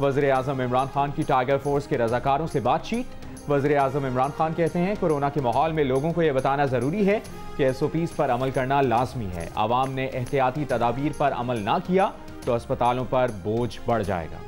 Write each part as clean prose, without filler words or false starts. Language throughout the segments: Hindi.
वज़ीर आज़म इमरान खान की टाइगर फोर्स के रजाकारों से बातचीत। वज़ीर आज़म इमरान खान कहते हैं कोरोना के माहौल में लोगों को यह बताना ज़रूरी है कि SOPs पर अमल करना लाजमी है। आवाम ने एहतियाती तदाबीर पर अमल ना किया तो अस्पतालों पर बोझ बढ़ जाएगा।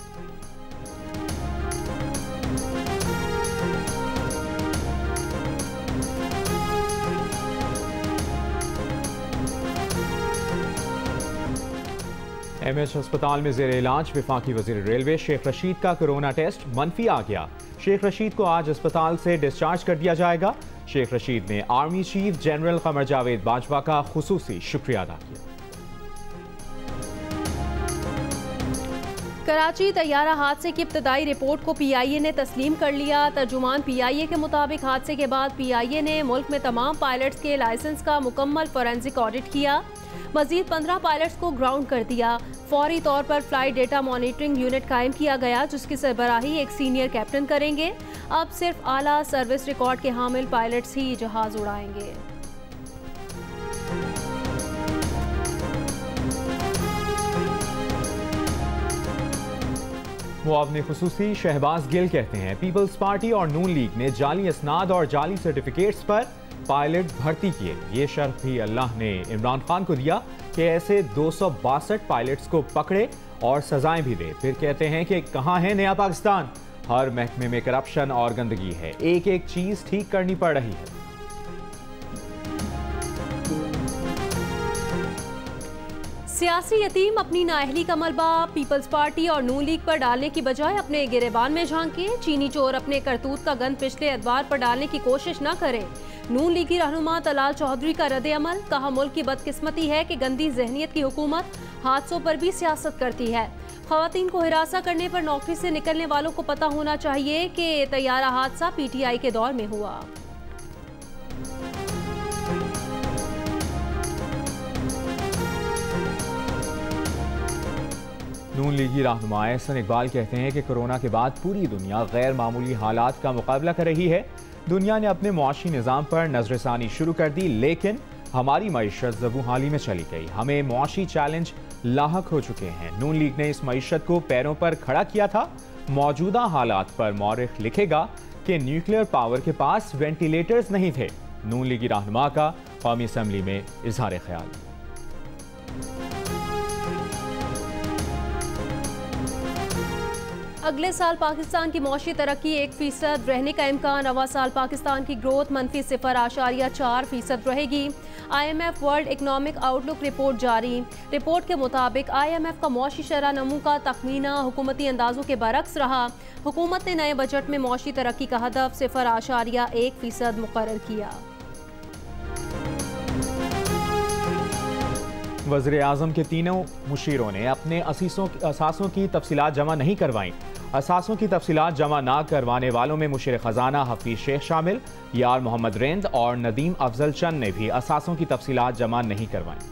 MH अस्पताल में ज़ेर इलाज वफाकी वज़ीर रेलवे शेख रशीद का कोरोना टेस्ट मनफी आ गया। शेख रशीद को आज अस्पताल से डिस्चार्ज कर दिया जाएगा। शेख रशीद ने army chief general Qamar Javed Bajwa का खुसूसी शुक्रिया अदा किया। कराची तैयारा हादसे की इब्तदाई रिपोर्ट को PIA ने तस्लीम कर लिया। तर्जुमान PIA के मुताबिक हादसे के बाद PIA ने मुल्क में तमाम पायलट्स के लाइसेंस का मुकम्मल फोरेंसिक ऑडिट किया। मजीद 15 पायलट्स को ग्राउंड कर दिया। फौरी तौर पर फ्लाइट डेटा मॉनिटरिंग यूनिट कायम किया गया, जिसकी सरबराही एक सीनियर कैप्टन करेंगे। अब सिर्फ आला सर्विस रिकॉर्ड के हामिल पायलट्स ही जहाज उड़ाएंगे। मुआवने खुसूसी शहबाज गिल कहते हैं पीपल्स पार्टी और नून लीग ने जाली असनाद और जाली सर्टिफिकेट्स पर पायलट भर्ती किए। ये शर्फ भी अल्लाह ने इमरान खान को दिया कि ऐसे 262 पायलट्स को पकड़े और सजाएं भी दे। फिर कहते हैं कि कहां है नया पाकिस्तान। हर महकमे में करप्शन और गंदगी है, एक एक चीज ठीक करनी पड़ रही है। सियासी यतीम अपनी नाअहली का मलबा पीपल्स पार्टी और नून लीग पर डालने की बजाय अपने गिरेबान में झांके। चीनी चोर अपने करतूत का गंद पिछले एतवार पर डालने की कोशिश न करे। नून लीगी रहनुमा तलाल चौधरी का रद्द अमल, कहा मुल्क की बदकिस्मती है कि गंदी जहनियत की हुकूमत हादसों पर भी सियासत करती है। खवातीन को हिरासा करने पर नौकरी से निकलने वालों को पता होना चाहिए कि तैयारा हादसा PTI के दौर में हुआ। नून लीगी रहनुमा एहसन इकबाल कहते हैं कि कोरोना के बाद पूरी दुनिया गैर मामूली हालात का मुकाबला कर रही है। दुनिया ने अपने मुआशी निज़ाम पर नजरसानी शुरू कर दी, लेकिन हमारी मईशत ज़बूहाली में चली गई। हमें मुआशी चैलेंज लाहक हो चुके हैं। नून लीग ने इस मईशत को पैरों पर खड़ा किया था। मौजूदा हालात पर मौरिख लिखेगा कि न्यूक्लियर पावर के पास वेंटिलेटर्स नहीं थे। नून लीगी रहनुमा का कौमी असम्बली में इजहार ख्याल। अगले साल पाकिस्तान की मौशी तरक्की 1% रहने का इम्कान। अवा साल पाकिस्तान की ग्रोथ मनफी 0.4% रहेगी। IMF world economic outlook report जारी। रिपोर्ट के मुताबिक IMF का मौशी शरह नमू का तखमीना हुकूमती अंदाजों के बरक्स रहा। हुकूमत ने नए बजट में मौशी तरक्की का हदफ 0.1% मुकर्रर किया। वज़ीर आज़म के तीनों मुशीरों ने अपने असासों की तफसीलात जमा नहीं करवाईं। असासों की तफसीलात जमा ना करवाने वालों में मुशीर ख़जाना हफीज शेख शामिल। यार मोहम्मद रेंद और नदीम अफजल चंद ने भी असासों की तफसीलात जमा नहीं करवाईं।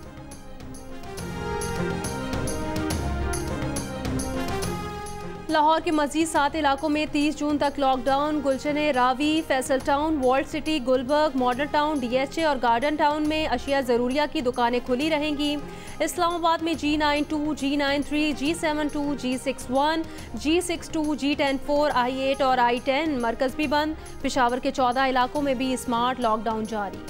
लाहौर के मजीद 7 इलाकों में 30 जून तक lockdown. Gulshan Ravi, Faisal town, walled city, Gulberg, model town, DHA और गार्डन टाउन में अशिया ज़रूरिया की दुकानें खुली रहेंगी। इस्लामाबाद में G92, G93, G72, G61, G62, G104, I8 और I10 मरकज़ भी बंद। पेशावर के 14 इलाकों में भी स्मार्ट लॉकडाउन जारी।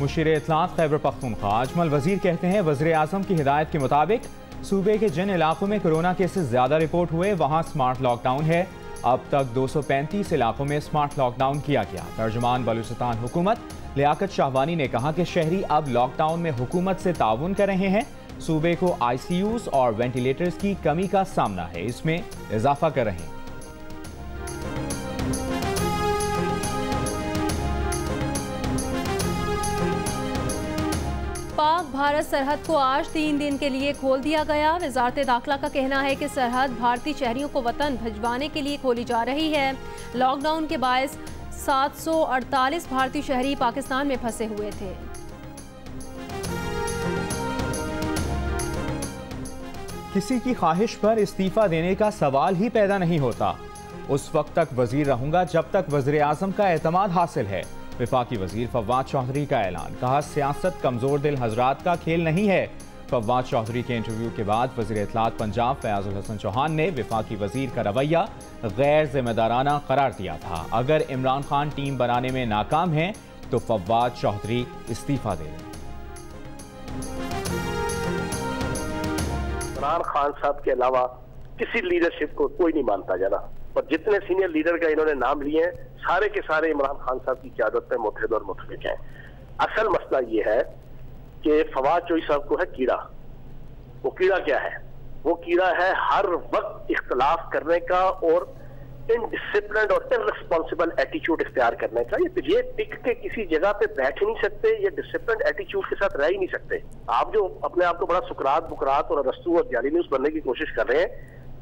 मुशीर इत्तलात खैबर पख्तूनख्वा अजमल वजीर कहते हैं वज़ीर आज़म की हिदायत के मुताबिक सूबे के जिन इलाकों में कोरोना केसेस ज़्यादा रिपोर्ट हुए वहाँ स्मार्ट लॉकडाउन है। अब तक 235 इलाकों में स्मार्ट लॉकडाउन किया गया। तर्जुमान बलूचिस्तान हुकूमत लियाकत शाहवानी ने कहा कि शहरी अब लॉकडाउन में हुकूमत से ताउन कर रहे हैं। सूबे को ICUs और वेंटिलेटर्स की कमी का सामना है, इसमें इजाफा कर रहे हैं। पाक भारत सरहद को आज 3 दिन के लिए खोल दिया गया। वजारत दाखिला का कहना है कि सरहद भारतीय शहरियों को वतन भिजवाने के लिए खोली जा रही है। लॉकडाउन के बायस 748 भारतीय शहरी पाकिस्तान में फंसे हुए थे। किसी की ख्वाहिश पर इस्तीफा देने का सवाल ही पैदा नहीं होता। उस वक्त तक वजीर रहूंगा जब तक वज़ीर आज़म का एतमाद हासिल है। वफाकी वजीर फवाद चौधरी का ऐलान। कहा सियासत कमजोर दिल हजरात का खेल नहीं है। फवाद चौधरी के इंटरव्यू के बाद वज़ीर इत्तलात पंजाब फयाजुल हसन चौहान ने वफाकी वज़ीर का रवैया गैर जिम्मेदाराना करार दिया था। अगर इमरान खान टीम बनाने में नाकाम है तो फवाद चौधरी इस्तीफा दे दें। इमरान खान साहब के अलावा किसी लीडरशिप को कोई नहीं मानता जाना, और जितने सीनियर लीडर का इन्होंने नाम लिए हैं सारे के सारे इमरान खान साहब की क़यादत में मुतहद और मुतफिक हैं। असल मसला ये है कि फवाद चौधरी साहब को है कीड़ा। वो कीड़ा क्या है? वो कीड़ा है हर वक्त इख्तलाफ करने का और इनडिसिप्लिन्ड और इररिस्पॉन्सिबल एटीट्यूड इख्तियार करने का। ये टिक के किसी जगह पे बैठ ही नहीं सकते, ये डिसिप्लिन्ड एटीट्यूड के साथ रह ही नहीं सकते। आप जो अपने आप को बड़ा सुकरात बुकरात और अरस्तू और जालिनूस बनने की कोशिश कर रहे हैं,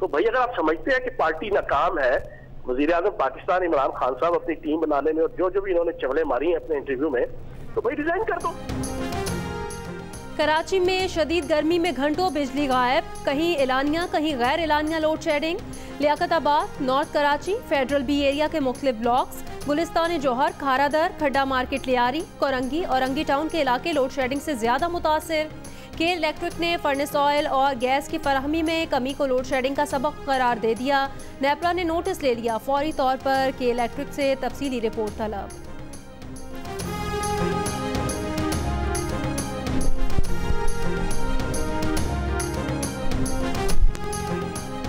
तो भाई अगर आप समझते हैं कि पार्टी नाकाम है, वजीर आज़म पाकिस्तान इमरान खान साहब अपनी टीम बनाने में और जो भी इन्होंने चवले मारी हैं अपने इंटरव्यू में, तो भाई रिजाइन कर दो। कराची में शदीद गर्मी में घंटों बिजली गायब, कहीं एलानिया कहीं गैर एलानिया load shedding. Liaquatabad, north Karachi, federal B area के मुख्तलिफ ब्लॉक्स, गुलिस्तान जौहर, खारादर, खड्डा मार्केट, लियारी, कोरंगी और अंगी टाउन के इलाके लोड शेडिंग से ज्यादा मुतासिर। के इलेक्ट्रिक ने फर्नेस ऑयल और गैस की फराहमी में कमी को लोड शेडिंग का सबक करार दे दिया। नेपरा ने नोटिस ले लिया, फौरी तौर पर के इलेक्ट्रिक से तफसीली रिपोर्ट तलब।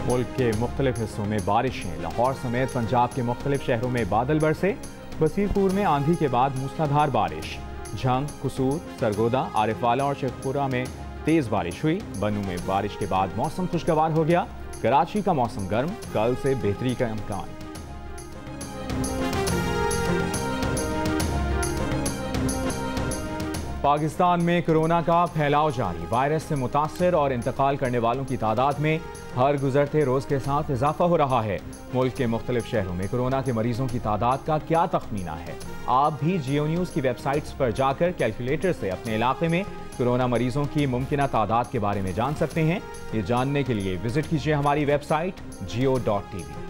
मुल्क के मुख्तलिफ हिस्सों में बारिशें, लाहौर समेत पंजाब के मुख्तलिफ शहरों में बादल बरसे। बसीरपुर में आंधी के बाद मूसलाधार बारिश, झंग, कसूर, सरगोदा, आरिफवाला और शेखपुरा में तेज बारिश हुई। बनू में बारिश के बाद मौसम खुशगवार हो गया। कराची का मौसम गर्म, कल से बेहतरी का इम्कान। पाकिस्तान में कोरोना का फैलाव जारी, वायरस से मुतासर और इंतकाल करने वालों की तादाद में हर गुजरते रोज के साथ इजाफा हो रहा है। मुल्क के मुख्तलिफ शहरों में कोरोना के मरीजों की तादाद का क्या तखमीना है? आप भी जियो न्यूज़ की वेबसाइट्स पर जाकर कैलकुलेटर से अपने इलाके में कोरोना मरीजों की मुमकिना तादाद के बारे में जान सकते हैं। ये जानने के लिए विजिट कीजिए हमारी वेबसाइट geo.tv।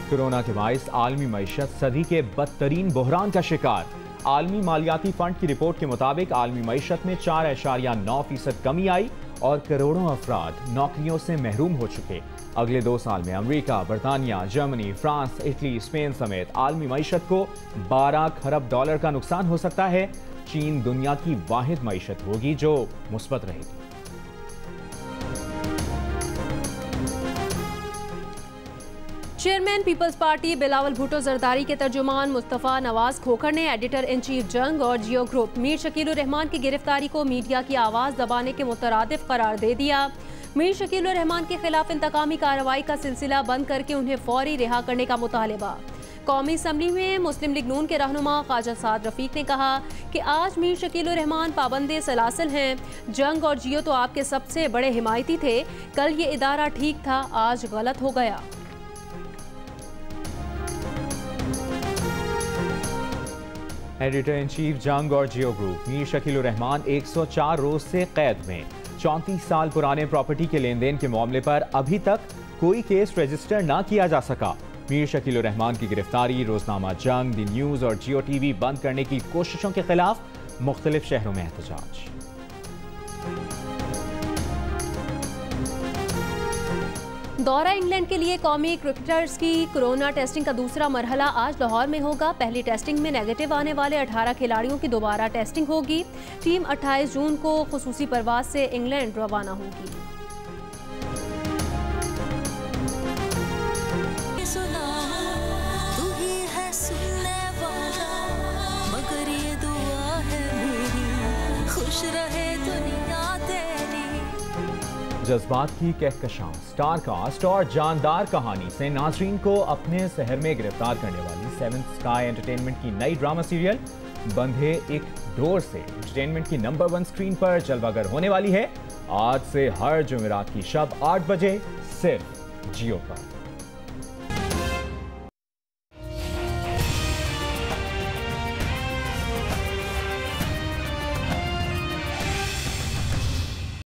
कोरोना के बाइस आलमी मईशत सदी के बदतरीन बहरान का शिकार। आलमी मालियाती फंड की रिपोर्ट के मुताबिक आलमी मईशत में 4.9% कमी आई और करोड़ों अफराद नौकरियों से महरूम हो चुके। अगले 2 साल में अमेरिका, बरतानिया, जर्मनी, फ्रांस, इटली, स्पेन समेत आलमी मईशत को 12 खरब डॉलर का नुकसान हो सकता है। चीन दुनिया की वाहिद मईशत होगी जो मुस्बत रहेगी। चेयरमैन पीपल्स पार्टी बिलावल भुट्टो जरदारी के तर्जुमान मुस्तफ़ा नवाज खोखर ने एडिटर इन चीफ जंग और जियो ग्रुप मीर शकील उर रहमान की गिरफ्तारी को मीडिया की आवाज़ दबाने के मुतरादिफ करार दे दिया। मीर शकील उर रहमान के खिलाफ इंतकामी कार्रवाई का सिलसिला बंद करके उन्हें फौरी रिहा करने का मुतालबा। कौमी असम्बली में मुस्लिम लीग नून के रहनुमा ख्वाजा साद रफीक ने कहा कि आज मीर शकील उर रहमान पाबंदे सलासिल हैं। जंग और जियो तो आपके सबसे बड़े हिमायती थे, कल ये इदारा ठीक था, आज गलत हो गया। एडिटर इन चीफ जंग और जियो ग्रुप मीर शकील उर रहमान 104 रोज से कैद में। 34 साल पुराने प्रॉपर्टी के लेन देन के मामले पर अभी तक कोई केस रजिस्टर ना किया जा सका। मीर शकील उर रहमान की गिरफ्तारी, रोजनामा जंग, द न्यूज़ और जियो टीवी बंद करने की कोशिशों के खिलाफ मुख्तलिफ शहरों में एहतजाज। दौरा इंग्लैंड के लिए कौमी क्रिकेटर्स की कोरोना टेस्टिंग का दूसरा मरहला आज लाहौर में होगा। पहली टेस्टिंग में नेगेटिव आने वाले 18 खिलाड़ियों की दोबारा टेस्टिंग होगी। टीम 28 जून को खुसूसी परवाज से इंग्लैंड रवाना होगी। जज्बात की कहकशां, स्टार कास्ट और जानदार कहानी से नाज़रीन को अपने शहर में गिरफ्तार करने वाली 7th स्काई एंटरटेनमेंट की नई ड्रामा सीरियल बंधे एक डोर से एंटरटेनमेंट की नंबर 1 स्क्रीन पर जलवागर होने वाली है। आज से हर जुमेरात की शब 8 बजे सिर्फ जियो पर।